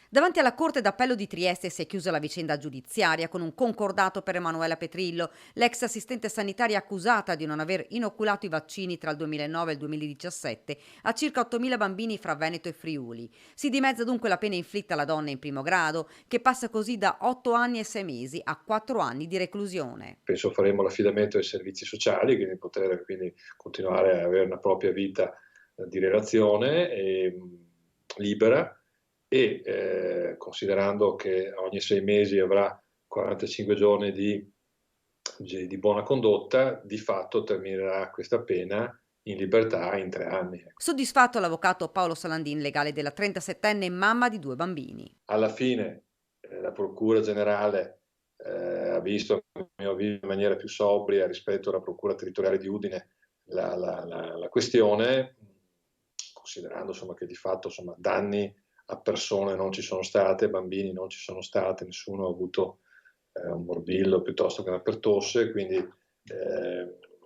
Davanti alla Corte d'Appello di Trieste si è chiusa la vicenda giudiziaria con un concordato per Emanuela Petrillo, l'ex assistente sanitaria accusata di non aver inoculato i vaccini tra il 2009 e il 2017 a circa 8.000 bambini fra Veneto e Friuli. Si dimezza dunque la pena inflitta alla donna in primo grado, che passa così da 8 anni e 6 mesi a 4 anni di reclusione. Penso faremo l'affidamento ai servizi sociali, quindi poter quindi continuare a avere una propria vita di relazione libera e considerando che ogni 6 mesi avrà 45 giorni di buona condotta, di fatto terminerà questa pena in libertà in 3 anni. Ecco. Soddisfatto l'avvocato Paolo Salandin, legale della 37enne mamma di 2 bambini. Alla fine la procura generale ha visto, a mio avviso, in maniera più sobria rispetto alla procura territoriale di Udine la questione, considerando insomma, che di fatto insomma, danni a persone non ci sono state, bambini non ci sono state, nessuno ha avuto un morbillo piuttosto che una pertosse, quindi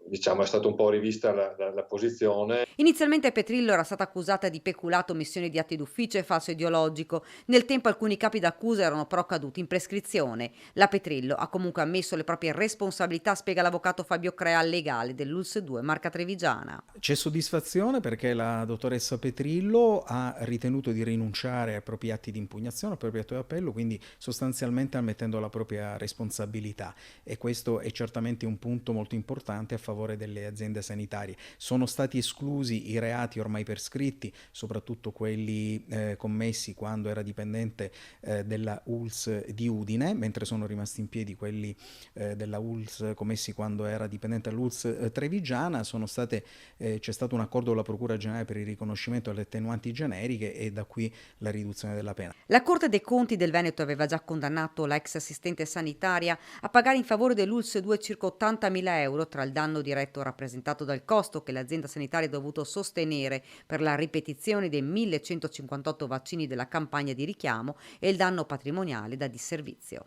diciamo è stata un po' rivista la posizione. Inizialmente Petrillo era stata accusata di peculato, omissione di atti d'ufficio e falso ideologico. Nel tempo alcuni capi d'accusa erano però caduti in prescrizione. La Petrillo ha comunque ammesso le proprie responsabilità, spiega l'avvocato Fabio Crea, legale dell'ULSS 2 Marca Trevigiana. C'è soddisfazione perché la dottoressa Petrillo ha ritenuto di rinunciare ai propri atti di impugnazione, al proprio atto di appello, quindi sostanzialmente ammettendo la propria responsabilità, e questo è certamente un punto molto importante a favore delle aziende sanitarie. Sono stati esclusi i reati ormai prescritti, soprattutto quelli commessi quando era dipendente della ULSS di Udine, mentre sono rimasti in piedi quelli della ULSS commessi quando era dipendente dell'ULSS Trevigiana. C'è stato un accordo con la Procura Generale per il riconoscimento delle attenuanti generiche e da qui la riduzione della pena. La Corte dei Conti del Veneto aveva già condannato la ex assistente sanitaria a pagare in favore dell'ULSS 2 circa 80.000 euro tra il danno diretto rappresentato dal costo che l'azienda sanitaria ha dovuto sostenere per la ripetizione dei 1.158 vaccini della campagna di richiamo e il danno patrimoniale da disservizio.